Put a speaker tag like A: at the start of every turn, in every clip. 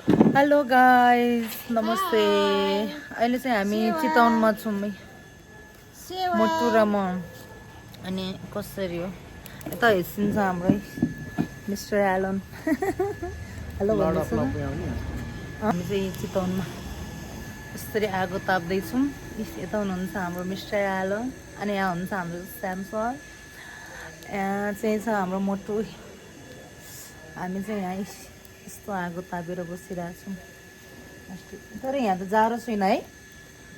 A: hello guys नमस्ते अहिले चाहिँ हामी चितवनमा छौँ मोटु र म अनि कसरी हो यता हेसिन्छ हाम्रो मिस्टर एलन हेलो भन्दैछु हामी चाहिँ चितवनमा यसरी आगो ताप्दैछौँ यता हुनुहुन्छ हाम्रो मिस्टर एलन अनि यहाँ हुनुहुन्छ हाम्रो स्याम सर यहाँ चाहिँ छ हाम्रो मोटु हामी चाहिँ यहाँ यस्तो आगो तापेर बसिरहेछौँ तर यहाँ त जाडो छैन है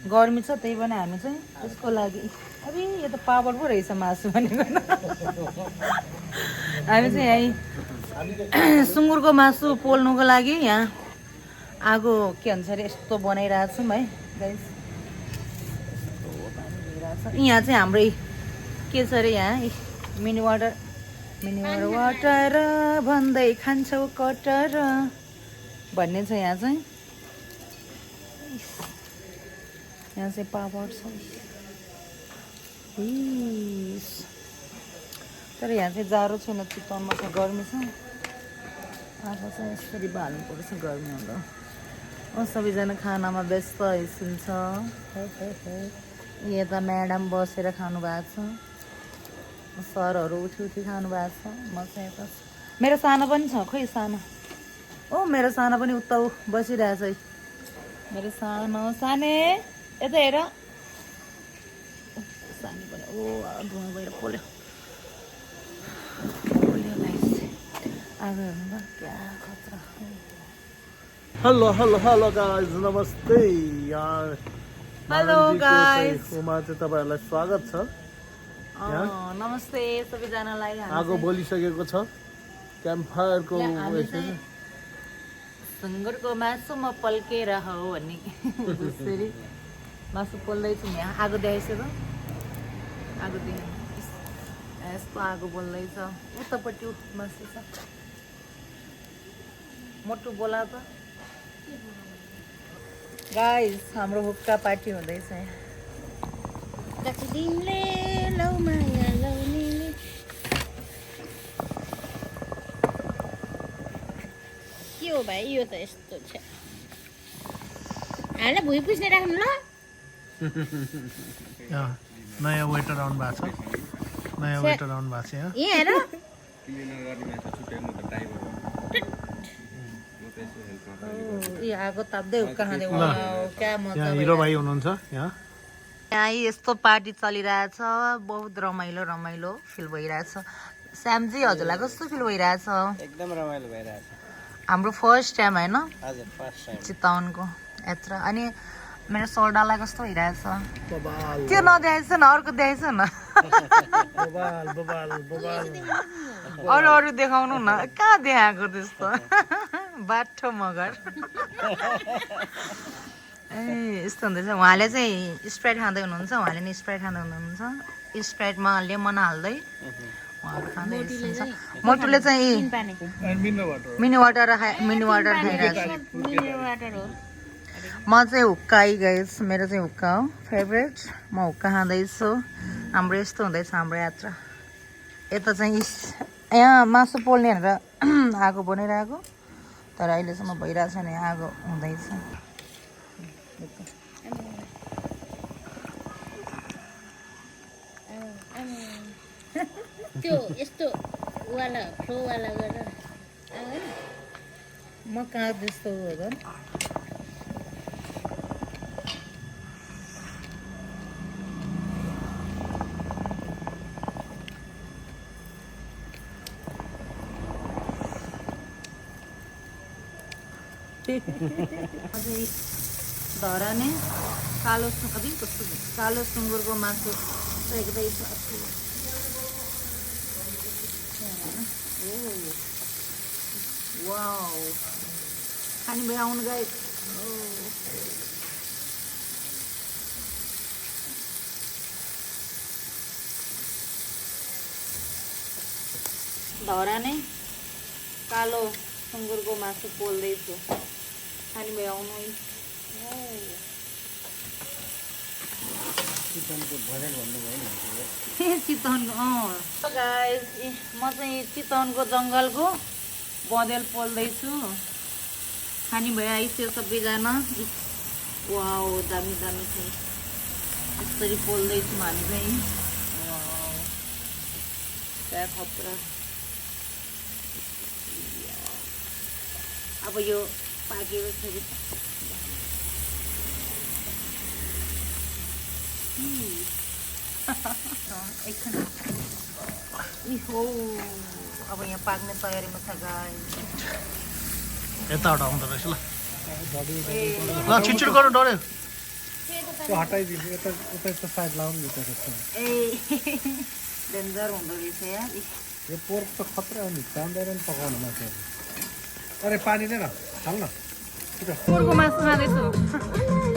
A: गर्मी छ त्यही पनि हामी चाहिँ त्यसको लागि अरे यो त पावर पो रहेछ मासु भनेको हामी चाहिँ यहीँ सुँगुरको मासु पोल्नुको लागि यहाँ आगो के भन्छ अरे यस्तो बनाइरहेछौँ है गाइस यहाँ चाहिँ हाम्रै के छ अरे यहाँ मिनी वाटर वाटर भन्दै खान्छौ कटर भन्ने छ यहाँ चाहिँ पापड छ तर यहाँ चाहिँ जाडो छैन चितवनमा छ गर्मी छ आँखा चाहिँ यसरी बाल्नु पर्छ गर्मी हुँदा सबैजना खानामा व्यस्त हिँड्छ यता म्याडम बसेर खानु भएको छ सरहरू उठी खानु भएको छ म चाहिँ यता मेरो सानो पनि छ खोइ सानो ओ मेरो सानो पनि उता बसिरहेछ है मेरो साने यता हेर सानो पनि ओ धुवा भएर पोल्यो आगो हेर्नु क्या खतरा
B: हेलो गाइस नमस्ते यार
A: हेलो गाइस
B: कोमा चाहिँ तपाईहरुलाई स्वागत छ
A: नमस्ते सबैजनालाई
B: आगो बोलिसकेको छ क्याम्प फायरको
A: सुँगुरको मासु म पल्केर हो भन्ने त्यसरी मासु पोल्दैछु यहाँ आगो देखाइसक्यो त आगो देखाइ यस्तो आगो बोल्दैछ उतापट्टि मासु छ मोटु बोला त गाइस हाम्रो हुक्का पार्टी हुँदैछ
C: के हो भाइ यो त यस्तो छ हामीलाई भुइँ पुस्ने राख्नु ल
B: नयाँ वेटर आउनु भएको छ यहाँ
C: हेर
A: आगो ताप्दै हुक्का खाँदै क्या मजा
B: हिरो भाइ हुनुहुन्छ यहाँ
A: यस्तो पार्टी चलिरहेछ बहुत रमाइलो फिल भइरहेछ श्यामजी हजुरलाई कस्तो फिल भइरहेछ
D: एकदम रमाइलो भइरहेछ
A: हाम्रो फर्स्ट टाइम होइन
D: हजुर फर्स्ट टाइम
A: चितवनको यात्रा अनि मेरो सोल्डालाई कस्तो भइरहेछ त्यो नदेखाएछ न अर्को देखाएछ न अरू देखाउनु न कहाँ देखाएको त्यस्तो बाठो मगर ए यस्तो हुँदैछ उहाँले चाहिँ स्प्राइट खाँदै हुनुहुन्छ उहाँले नि स्प्राइट खाँदै हुनुहुन्छ स्प्राइटमा लेमन हाल्दै उहाँहरू खाँदै हुनुहुन्छ मोटुले चाहिँ मिनी वाटर खाइरहेको म चाहिँ हुक्का गाइस मेरो चाहिँ हुक्का हो फेभरेट म हुक्का खाँदैछु हाम्रो यस्तो हुँदैछ हाम्रो यात्रा यता चाहिँ यहाँ मासु पोल्ने भनेर आगो बनाइरहेको तर अहिलेसम्म भइरहेको छैन यहाँ आगो हुँदैछ
C: त्यो यस्तो वाला फ्लो वाला गरेर
A: म कहाँ त्यस्तो धराने कालो सुँगुरको मासु सेक्दैछ वाउ खाने भए आउनु गए धराने कालो सुँगुरको मासु पोल्दैछु खाने भए आउनु
D: चितवनको बजार भन्नुभयो नि
A: चितवनको गाइस म चाहिँ चितवनको जङ्गलको बँदेल पोल्दैछु खाने भयो आइसक्यो सबैजना वाउ दामी दामी छ यसरी पोल्दैछौँ हामी चाहिँ वाउ क्या खतरा अब यो पाकेपछि एकछिन हो अब यहाँ पाक्ने तयारीमा छ गाई
B: यताबाट आउँदो रहेछ ल ल छिटछिट गर्नु डऱ्यो
E: त्यो हटाइदिनु यता यता यता साइड लाउनु नि त्यता
A: ए डेन्जर हुँदो रहेछ यार
E: यो पोर्क त खतरा हो नि जान्दैन नि पकाउनु मान्छेहरू अरे पानी नै न हाल न
A: पोरको मासु खाँदैछु